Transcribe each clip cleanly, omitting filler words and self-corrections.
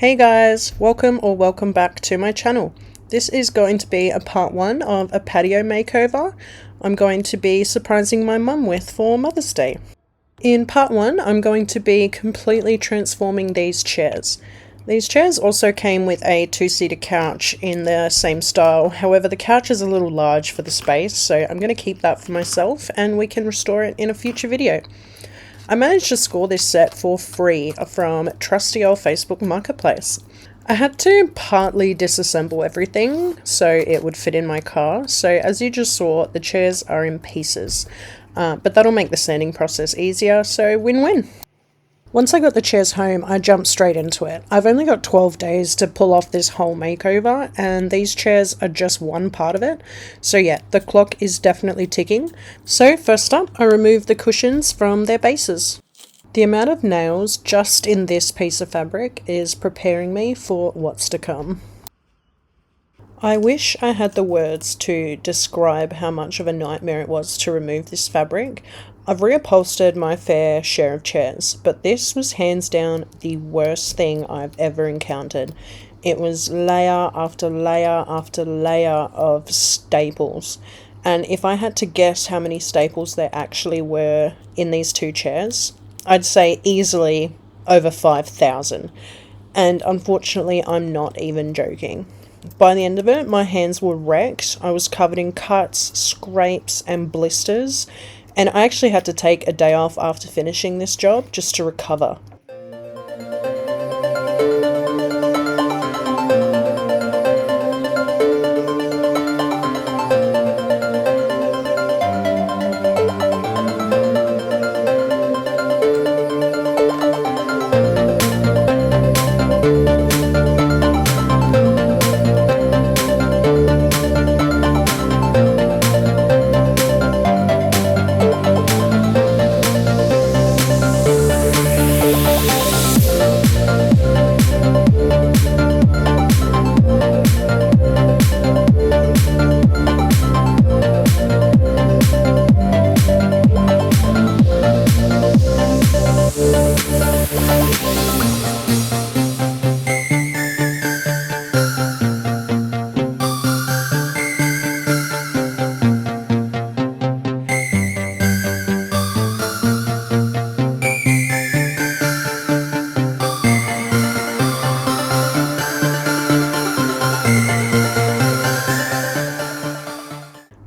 Hey guys, welcome back to my channel. This is going to be a part 1 of a patio makeover I'm going to be surprising my mum with for Mother's Day. In part 1, I'm going to be completely transforming these chairs. These chairs also came with a 2-seater couch in the same style, however the couch is a little large for the space, so I'm going to keep that for myself and we can restore it in a future video. I managed to score this set for free from trusty old Facebook Marketplace. I had to partly disassemble everything so it would fit in my car, so as you just saw, the chairs are in pieces. But that'll make the sanding process easier, so win-win. Once I got the chairs home, I jumped straight into it. I've only got 12 days to pull off this whole makeover, and these chairs are just one part of it. So yeah, the clock is definitely ticking. So first up, I removed the cushions from their bases. The amount of nails just in this piece of fabric is preparing me for what's to come. I wish I had the words to describe how much of a nightmare it was to remove this fabric. I've reupholstered my fair share of chairs, but this was hands down the worst thing I've ever encountered. It was layer after layer after layer of staples, and if I had to guess how many staples there actually were in these two chairs, I'd say easily over 5,000, and unfortunately I'm not even joking. By the end of it, my hands were wrecked. I was covered in cuts, scrapes, and blisters, and I actually had to take a day off after finishing this job just to recover.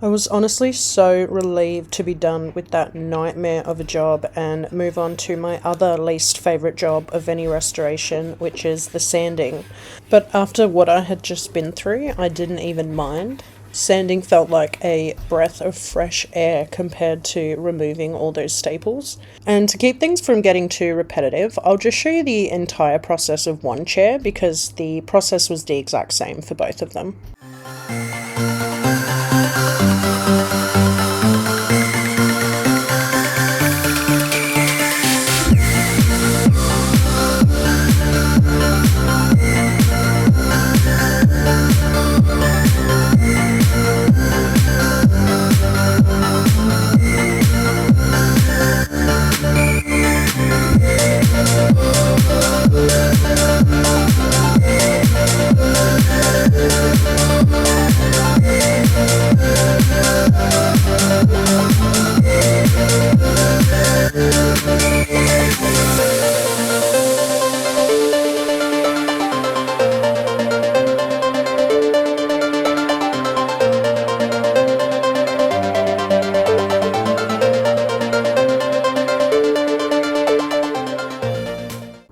I was honestly so relieved to be done with that nightmare of a job and move on to my other least favourite job of any restoration, which is the sanding. But after what I had just been through, I didn't even mind. Sanding felt like a breath of fresh air compared to removing all those staples. And to keep things from getting too repetitive, I'll just show you the entire process of one chair because the process was the exact same for both of them.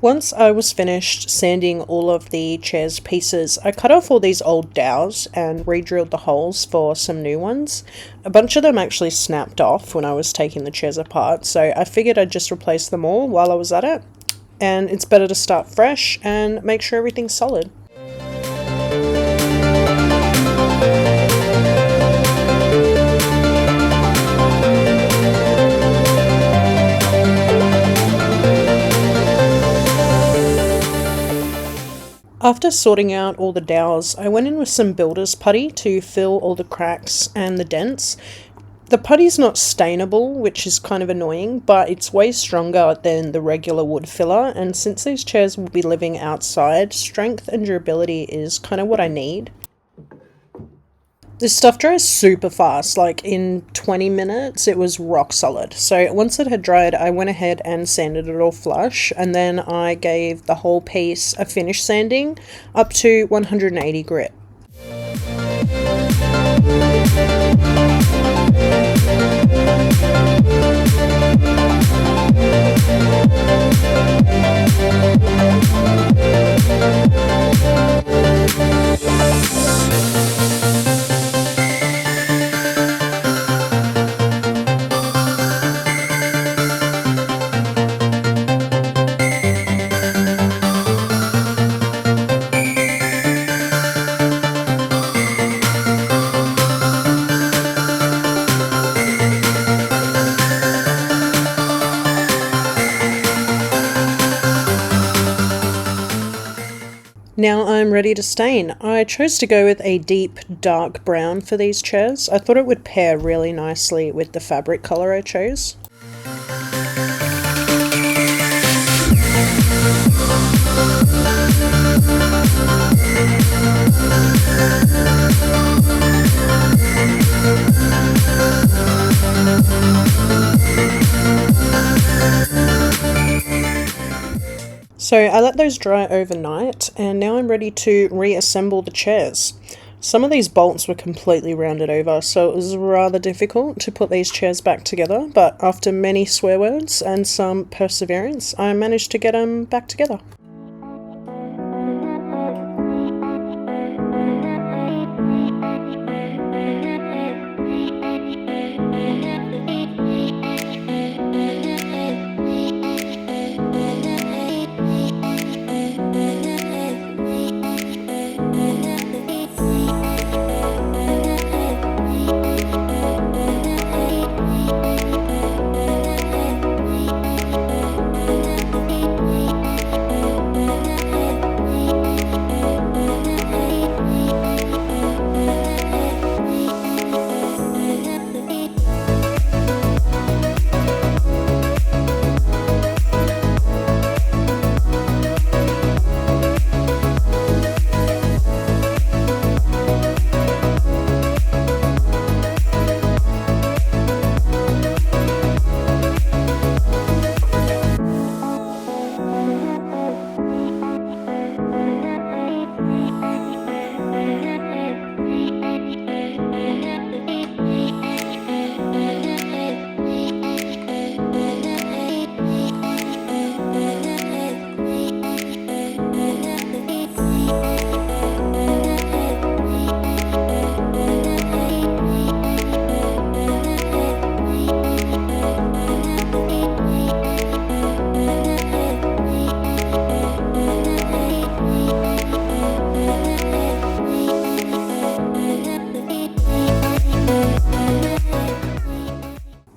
Once I was finished sanding all of the chair's pieces, I cut off all these old dowels and re-drilled the holes for some new ones. A bunch of them actually snapped off when I was taking the chairs apart, so I figured I'd just replace them all while I was at it. And it's better to start fresh and make sure everything's solid. After sorting out all the dowels, I went in with some builder's putty to fill all the cracks and the dents. The putty's not stainable, which is kind of annoying, but it's way stronger than the regular wood filler, and since these chairs will be living outside, strength and durability is kind of what I need. This stuff dries super fast, like in 20 minutes it was rock solid. So once it had dried, I went ahead and sanded it all flush, and then I gave the whole piece a finish sanding up to 180 grit. Now I'm ready to stain. I chose to go with a deep dark brown for these chairs. I thought it would pair really nicely with the fabric colour I chose. So I let those dry overnight, and now I'm ready to reassemble the chairs. Some of these bolts were completely rounded over, so it was rather difficult to put these chairs back together, but after many swear words and some perseverance, I managed to get them back together.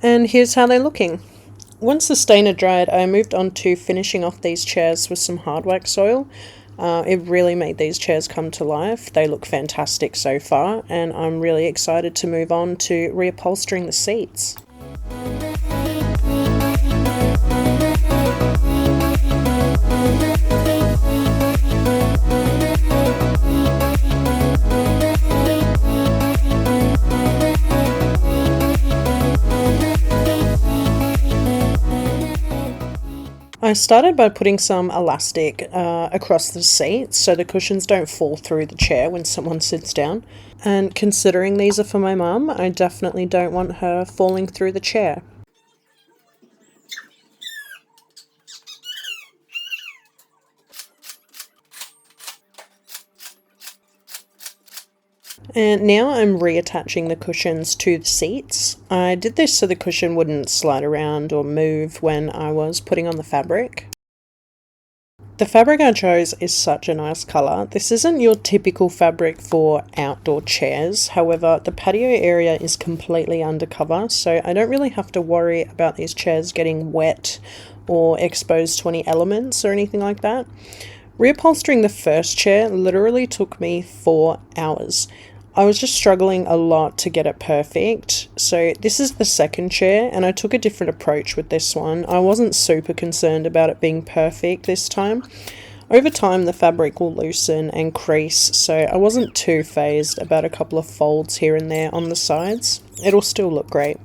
And here's how they're looking. Once the stain had dried, I moved on to finishing off these chairs with some hard wax oil. It really made these chairs come to life. They look fantastic so far, and I'm really excited to move on to reupholstering the seats. I started by putting some elastic across the seats so the cushions don't fall through the chair when someone sits down. And considering these are for my mum, I definitely don't want her falling through the chair. And now I'm reattaching the cushions to the seats. I did this so the cushion wouldn't slide around or move when I was putting on the fabric. The fabric I chose is such a nice colour. This isn't your typical fabric for outdoor chairs, however the patio area is completely undercover, so I don't really have to worry about these chairs getting wet or exposed to any elements or anything like that. Reupholstering the first chair literally took me 4 hours. I was just struggling a lot to get it perfect. So this is the second chair, and I took a different approach with this one. I wasn't super concerned about it being perfect this time. Over time the fabric will loosen and crease, so I wasn't too phased about a couple of folds here and there on the sides. It'll still look great.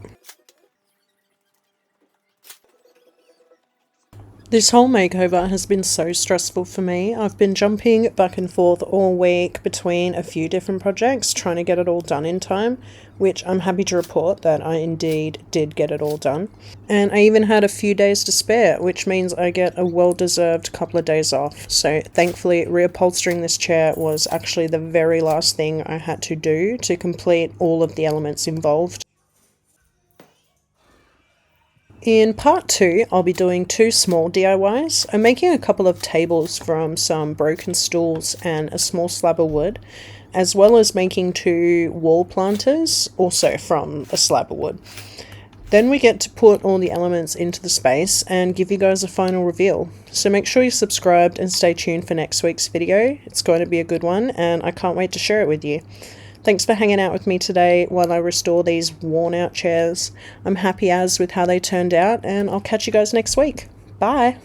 This whole makeover has been so stressful for me. I've been jumping back and forth all week between a few different projects, trying to get it all done in time, which I'm happy to report that I indeed did get it all done. And I even had a few days to spare, which means I get a well-deserved couple of days off. So thankfully, reupholstering this chair was actually the very last thing I had to do to complete all of the elements involved. In part 2, I'll be doing 2 small DIYs. I'm making a couple of tables from some broken stools and a small slab of wood, as well as making 2 wall planters, also from a slab of wood. Then we get to put all the elements into the space and give you guys a final reveal. So make sure you're subscribed and stay tuned for next week's video. It's going to be a good one, and I can't wait to share it with you. Thanks for hanging out with me today while I restore these worn out chairs. I'm happy as with how they turned out, and I'll catch you guys next week. Bye!